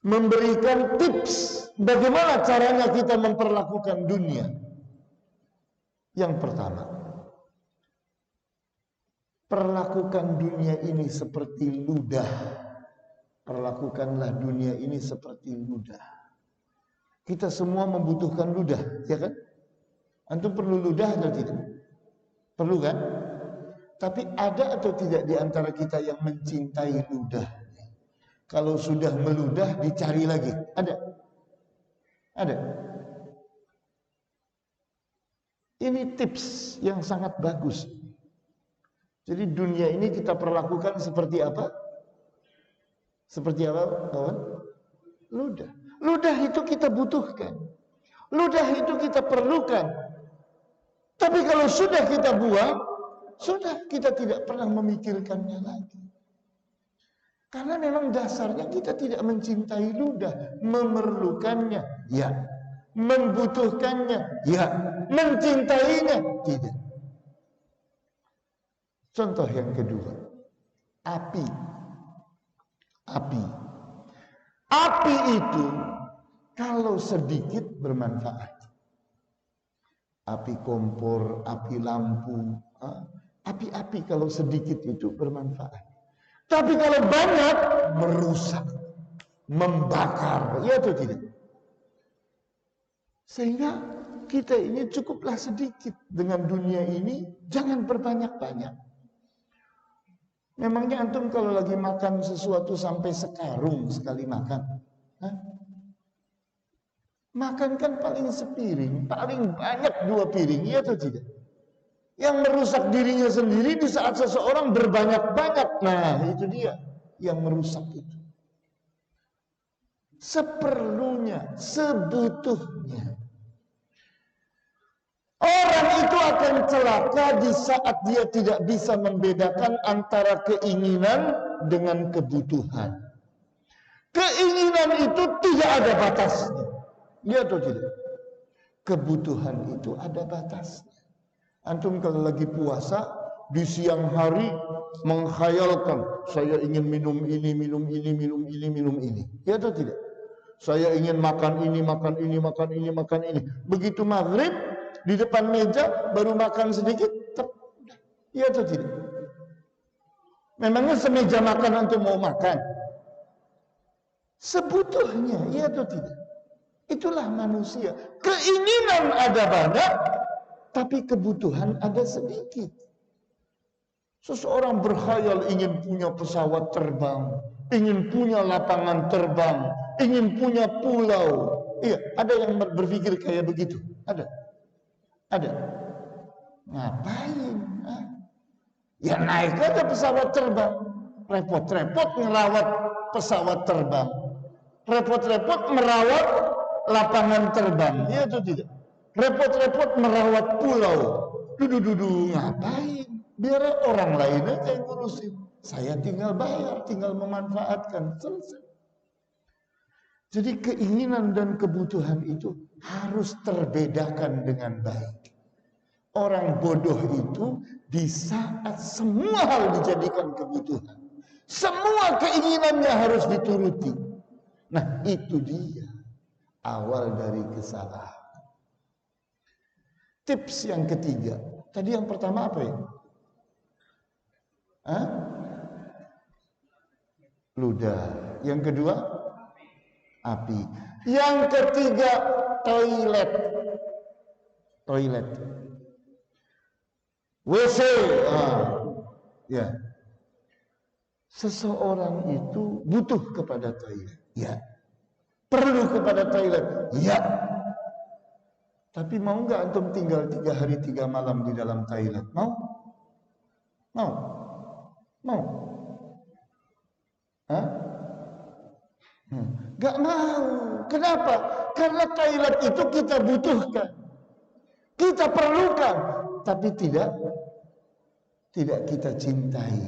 memberikan tips bagaimana caranya kita memperlakukan dunia. Yang pertama, perlakukan dunia ini seperti ludah. Perlakukanlah dunia ini seperti ludah. Kita semua membutuhkan ludah, ya kan? Antum perlu ludah atau tidak? Perlu kan? Tapi ada atau tidak di antara kita yang mencintai ludah? Kalau sudah meludah, dicari lagi. Ada? Ada? Ini tips yang sangat bagus. Jadi dunia ini kita perlakukan seperti apa? Seperti apa, kawan? Ludah. Ludah itu kita butuhkan. Ludah itu kita perlukan. Tapi kalau sudah kita buang, sudah kita tidak pernah memikirkannya lagi. Karena memang dasarnya kita tidak mencintai ludah. Memerlukannya, ya. Membutuhkannya, ya. Mencintainya, tidak. Contoh yang kedua, api. Api itu kalau sedikit bermanfaat. Api kompor, api lampu, api-api kalau sedikit itu bermanfaat. Tapi kalau banyak merusak, membakar, ya atau tidak? Sehingga kita ini cukuplah sedikit dengan dunia ini, jangan berbanyak-banyak. Memangnya antum kalau lagi makan sesuatu sampai sekarung sekali makan? Hah? Makan kan paling sepiring, paling banyak 2 piring, iya atau tidak? Yang merusak dirinya sendiri di saat seseorang berbanyak-banyak. Nah, itu dia yang merusak itu. Seperlunya, sebutuhnya. Orang itu akan celaka di saat dia tidak bisa membedakan antara keinginan dengan kebutuhan. Keinginan itu tidak ada batasnya. Ya atau tidak? Kebutuhan itu ada batasnya. Antum kalau lagi puasa di siang hari mengkhayalkan, saya ingin minum ini, minum ini, minum ini, minum ini. Ya atau tidak? Saya ingin makan ini, makan ini, makan ini, makan ini. Begitu maghrib di depan meja baru makan sedikit, ya atau tidak? Memangnya semeja makan antum mau makan? Sebutuhnya, ya atau tidak? Itulah manusia. Keinginan ada banyak, tapi kebutuhan ada sedikit. Seseorang berkhayal ingin punya pesawat terbang, ingin punya lapangan terbang, ingin punya pulau. Iya, ada yang berpikir kayak begitu. Ada. Ada. Ngapain? Ya naik aja pesawat terbang. Repot-repot ngerawat pesawat terbang. Repot-repot merawat lapangan terbang. Iya atau tidak? Repot-repot merawat pulau. Dudu-dudu ngapain? Biar orang lain aja yang ngurusin. Saya tinggal bayar, tinggal memanfaatkan. Selesai. Jadi keinginan dan kebutuhan itu harus terbedakan dengan baik. Orang bodoh itu di saat semua hal dijadikan kebutuhan, semua keinginannya harus dituruti. Nah, itu dia awal dari kesalahan. Tips yang ketiga, tadi yang pertama apa ya? Ludah. Yang kedua, api. Yang ketiga, toilet. Toilet. WC. Ya. Seseorang itu butuh kepada toilet. Ya. Perlu kepada toilet. Ya. Tapi mau nggak antum tinggal 3 hari 3 malam di dalam toilet? Mau? Mau? Mau? Gak mau. Kenapa? Karena toilet itu kita butuhkan, kita perlukan, tapi tidak kita cintai.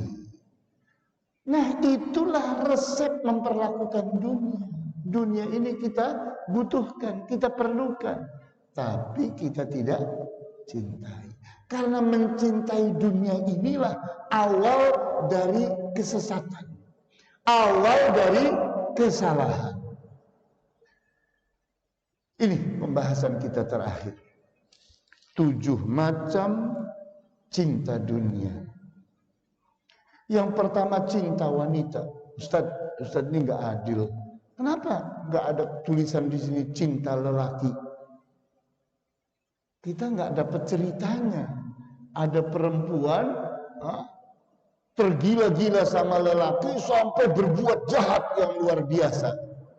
Nah, itulah resep memperlakukan dunia. Dunia ini kita butuhkan, kita perlukan, tapi kita tidak cintai. Karena mencintai dunia inilah awal dari kesesatan, awal dari kesalahan. Ini pembahasan kita terakhir. 7 macam cinta dunia. Yang pertama cinta wanita. Ustadz ini nggak adil. Kenapa nggak ada tulisan di sini cinta lelaki? Kita nggak dapat ceritanya. Ada perempuan tergila-gila sama lelaki sampai berbuat jahat yang luar biasa.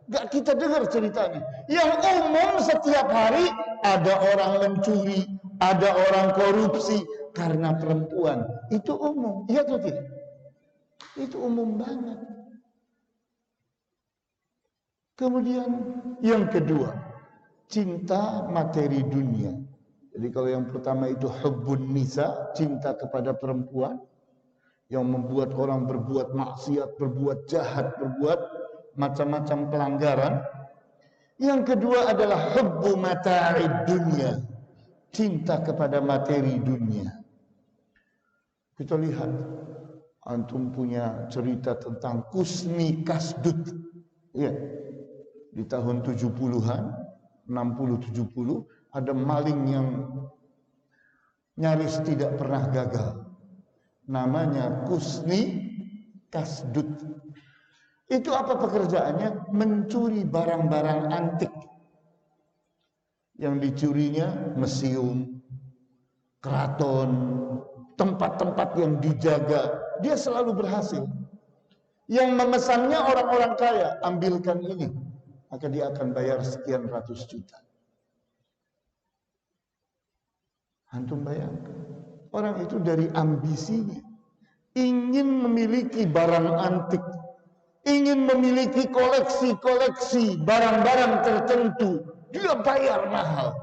Nggak kita dengar ceritanya. Yang umum setiap hari ada orang mencuri, ada orang korupsi karena perempuan. Itu umum, iya atau tidak? Itu umum banget. Kemudian yang kedua, cinta materi dunia. Jadi kalau yang pertama itu hubbun nisa, cinta kepada perempuan, yang membuat orang berbuat maksiat, berbuat jahat, berbuat macam-macam pelanggaran. Yang kedua adalah hubbu mata'id dunia, cinta kepada materi dunia. Kita lihat, antum punya cerita tentang Kusni Kasdut, ya, di tahun 70-an, 60-70, ada maling yang nyaris tidak pernah gagal. Namanya Kusni Kasdut. Itu apa pekerjaannya? Mencuri barang-barang antik. Yang dicurinya museum, keraton, tempat-tempat yang dijaga. Dia selalu berhasil. Yang memesannya orang-orang kaya, ambilkan ini, maka dia akan bayar sekian ratus juta. Antum bayangkan, orang itu dari ambisinya ingin memiliki barang antik, ingin memiliki koleksi-koleksi barang-barang tertentu, dia bayar mahal,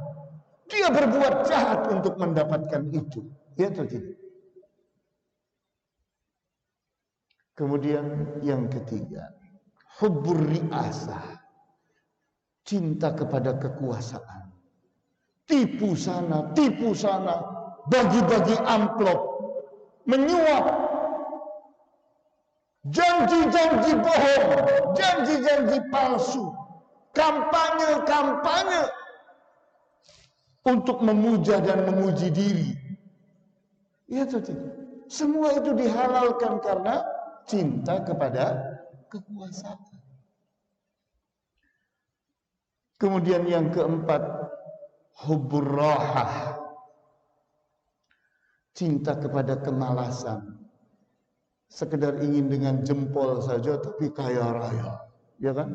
dia berbuat jahat untuk mendapatkan itu, ya atau tidak? Kemudian yang ketiga, hubbur riasah, cinta kepada kekuasaan. Tipu sana, bagi-bagi amplop, menyuap, janji-janji bohong, janji-janji palsu, kampanye untuk memuja dan memuji diri. Ya atau tidak? Semua itu dihalalkan karena cinta kepada kekuasaan. Kemudian yang keempat, hubbur rahah, cinta kepada kemalasan. Sekedar ingin dengan jempol saja tapi kaya raya, ya kan?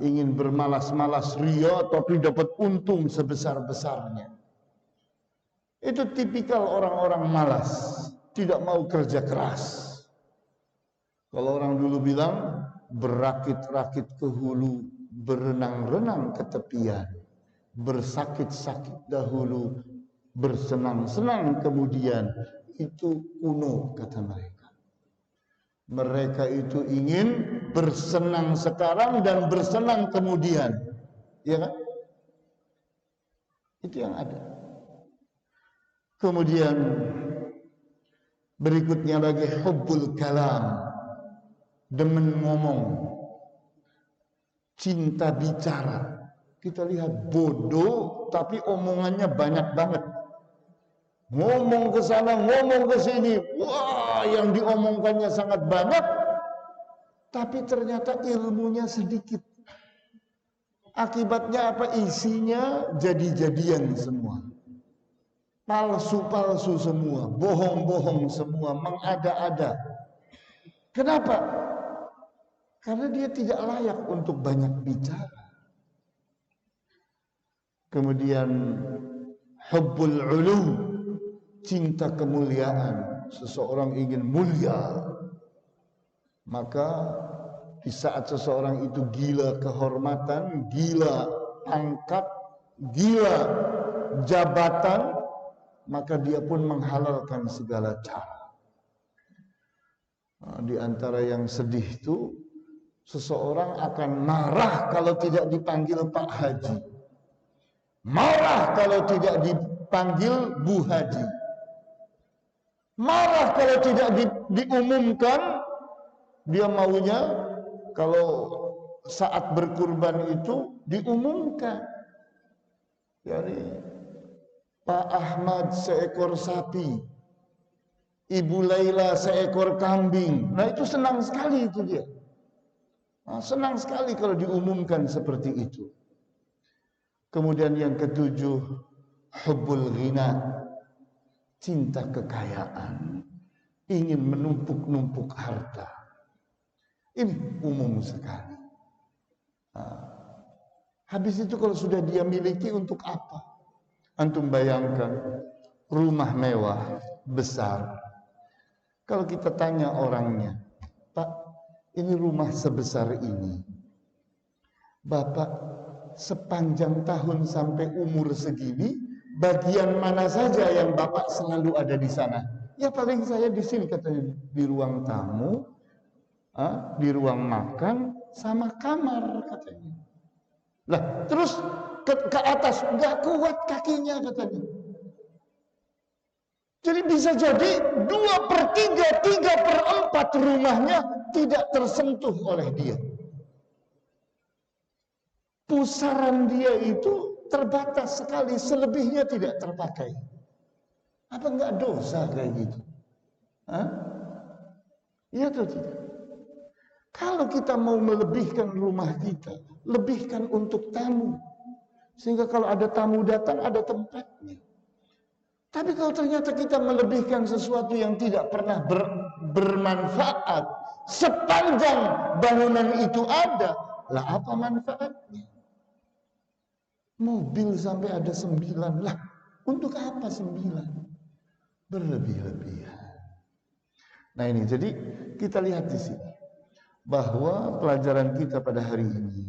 Ingin bermalas-malas ria tapi dapat untung sebesar-besarnya. Itu tipikal orang-orang malas, tidak mau kerja keras. Kalau orang dulu bilang, berakit-rakit ke hulu, berenang-renang ke tepian, bersakit-sakit dahulu, bersenang-senang kemudian. Itu kuno, kata mereka. Mereka itu ingin bersenang sekarang dan bersenang kemudian, ya kan? Itu yang ada. Kemudian berikutnya lagi hubbul kalam, demen ngomong, cinta bicara. Kita lihat bodoh tapi omongannya banyak banget. Ngomong ke sana, ngomong ke sini, wah, yang diomongkannya sangat banyak, tapi ternyata ilmunya sedikit. Akibatnya apa? Isinya jadi-jadian semua. Palsu-palsu semua, bohong-bohong semua, mengada-ada. Kenapa? Karena dia tidak layak untuk banyak bicara. Kemudian hubbul ulu, cinta kemuliaan. Seseorang ingin mulia, maka di saat seseorang itu gila kehormatan, gila pangkat, gila jabatan, maka dia pun menghalalkan segala cara. Di antara yang sedih itu, seseorang akan marah kalau tidak dipanggil Pak Haji, marah kalau tidak dipanggil Bu Haji, marah kalau tidak diumumkan. Dia maunya kalau saat berkurban itu diumumkan. Yani Pak Ahmad seekor sapi, Ibu Laila seekor kambing. Nah itu senang sekali itu dia. Senang sekali kalau diumumkan seperti itu. Kemudian yang ketujuh, hubbul ghina, cinta kekayaan, ingin menumpuk-numpuk harta. Ini umum sekali. Habis itu kalau sudah dia miliki, untuk apa? Antum bayangkan rumah mewah besar. Kalau kita tanya orangnya, Pak, ini rumah sebesar ini, Bapak sepanjang tahun sampai umur segini, bagian mana saja yang Bapak selalu ada di sana? Ya paling saya di sini, katanya, di ruang tamu, di ruang makan, sama kamar, katanya. Lah terus ke atas nggak kuat kakinya, katanya. Jadi bisa jadi 2/3, 3/4 rumahnya tidak tersentuh oleh dia. Pusaran dia itu terbatas sekali, selebihnya tidak terpakai. Apa enggak dosa kayak gitu? Iya atau tidak? Kalau kita mau melebihkan rumah kita, lebihkan untuk tamu. Sehingga kalau ada tamu datang, ada tempatnya. Tapi kalau ternyata kita melebihkan sesuatu yang tidak pernah bermanfaat, sepanjang bangunan itu ada, lah apa manfaatnya? Mobil sampai ada 9, lah untuk apa 9? Berlebih-lebihan. Nah ini, jadi kita lihat di sini bahwa pelajaran kita pada hari ini,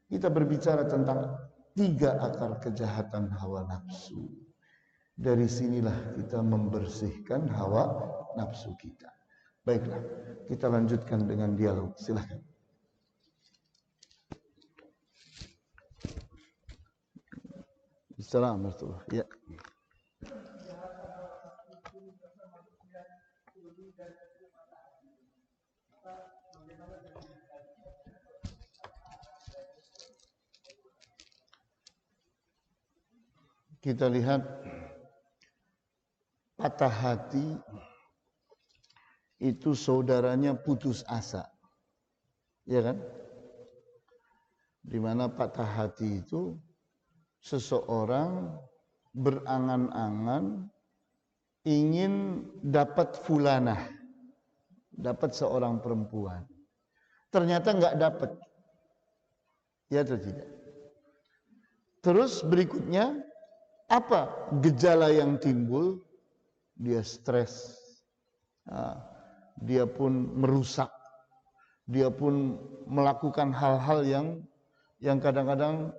kita berbicara tentang 3 akar kejahatan hawa nafsu. Dari sinilah kita membersihkan hawa nafsu kita. Baiklah, kita lanjutkan dengan dialog. Silahkan. Assalamualaikum warahmatullahi. Ya. Kita lihat patah hati itu saudaranya putus asa, ya kan? Dimana patah hati itu seseorang berangan-angan ingin dapat fulanah, dapat seorang perempuan, ternyata nggak dapat, ya atau tidak? Terus berikutnya apa gejala yang timbul? Dia stres, dia pun merusak, dia pun melakukan hal-hal yang kadang-kadang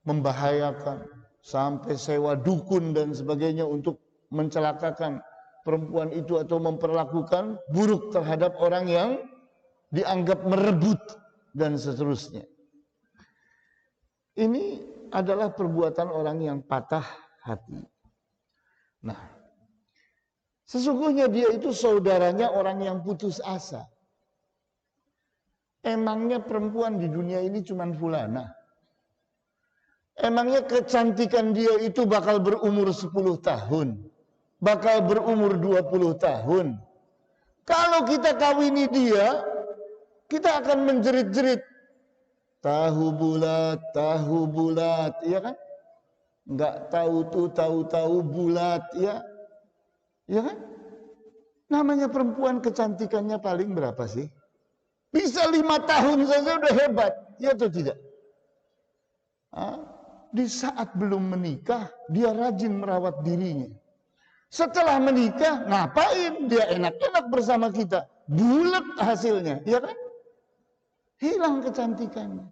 membahayakan, sampai sewa dukun dan sebagainya untuk mencelakakan perempuan itu atau memperlakukan buruk terhadap orang yang dianggap merebut dan seterusnya. Ini adalah perbuatan orang yang patah hati. Nah, sesungguhnya dia itu saudaranya orang yang putus asa. Emangnya perempuan di dunia ini cuma fulana? Emangnya kecantikan dia itu bakal berumur 10 tahun? Bakal berumur 20 tahun? Kalau kita kawini dia, kita akan menjerit-jerit. Tahu bulat, ya kan? Nggak tahu tuh, tahu bulat, ya. Ya kan? Namanya perempuan kecantikannya paling berapa sih? Bisa 5 tahun saja udah hebat, ya atau tidak? Di saat belum menikah, dia rajin merawat dirinya. Setelah menikah, ngapain? Dia enak-enak bersama kita. Bulat hasilnya, ya kan? Hilang kecantikannya.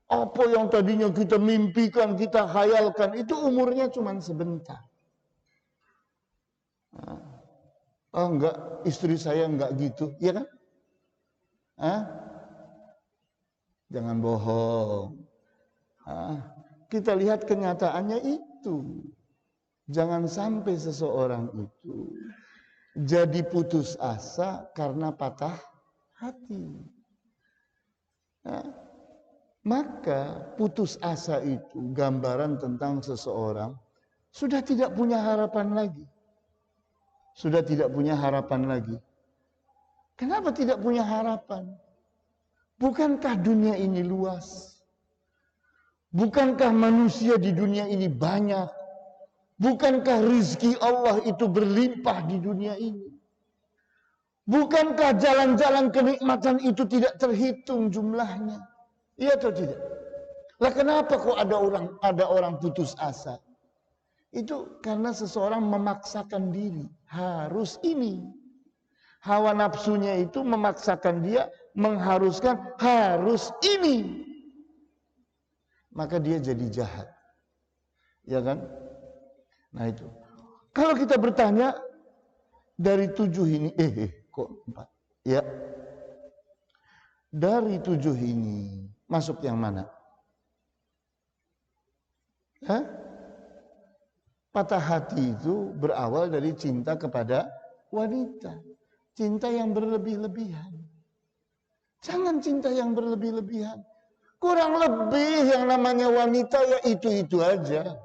Apa yang tadinya kita mimpikan, kita khayalkan, itu umurnya cuma sebentar. Oh enggak, istri saya enggak gitu, ya kan? Jangan bohong. Kita lihat kenyataannya itu. Jangan sampai seseorang itu jadi putus asa karena patah hati. Maka putus asa itu gambaran tentang seseorang sudah tidak punya harapan lagi. Sudah tidak punya harapan lagi. Kenapa tidak punya harapan? Bukankah dunia ini luas? Bukankah manusia di dunia ini banyak? Bukankah rizki Allah itu berlimpah di dunia ini? Bukankah jalan-jalan kenikmatan itu tidak terhitung jumlahnya? Iya atau tidak? Lah kenapa kok ada orang putus asa? Itu karena seseorang memaksakan diri harus ini. Hawa nafsunya itu memaksakan dia, mengharuskan harus ini. Maka dia jadi jahat. Ya kan? Nah itu. Kalau kita bertanya dari 7 ini, kok 4? Ya. Dari 7 ini masuk yang mana? Patah hati itu berawal dari cinta kepada wanita. Cinta yang berlebih-lebihan. Jangan cinta yang berlebih-lebihan. Kurang lebih yang namanya wanita ya itu-itu aja.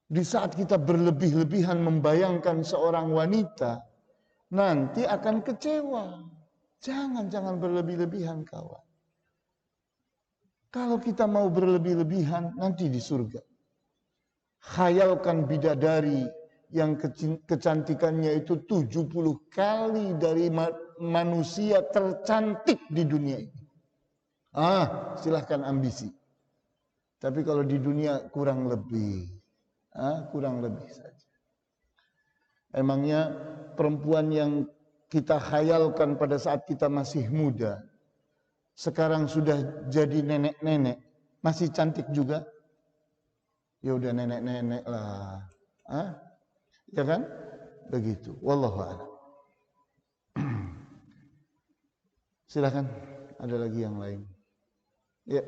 Di saat kita berlebih-lebihan membayangkan seorang wanita, nanti akan kecewa. Jangan berlebih-lebihan kawan. Kalau kita mau berlebih-lebihan, nanti di surga. Khayalkan bidadari yang kecantikannya itu 70 kali dari manusia tercantik di dunia ini. Silahkan ambisi. Tapi kalau di dunia kurang lebih saja. Emangnya perempuan yang kita khayalkan pada saat kita masih muda, sekarang sudah jadi nenek-nenek, masih cantik juga? Ya udah nenek-nenek lah. Ya kan? Begitu. Wallahu a'lam. Silakan, ada lagi yang lain. Ya.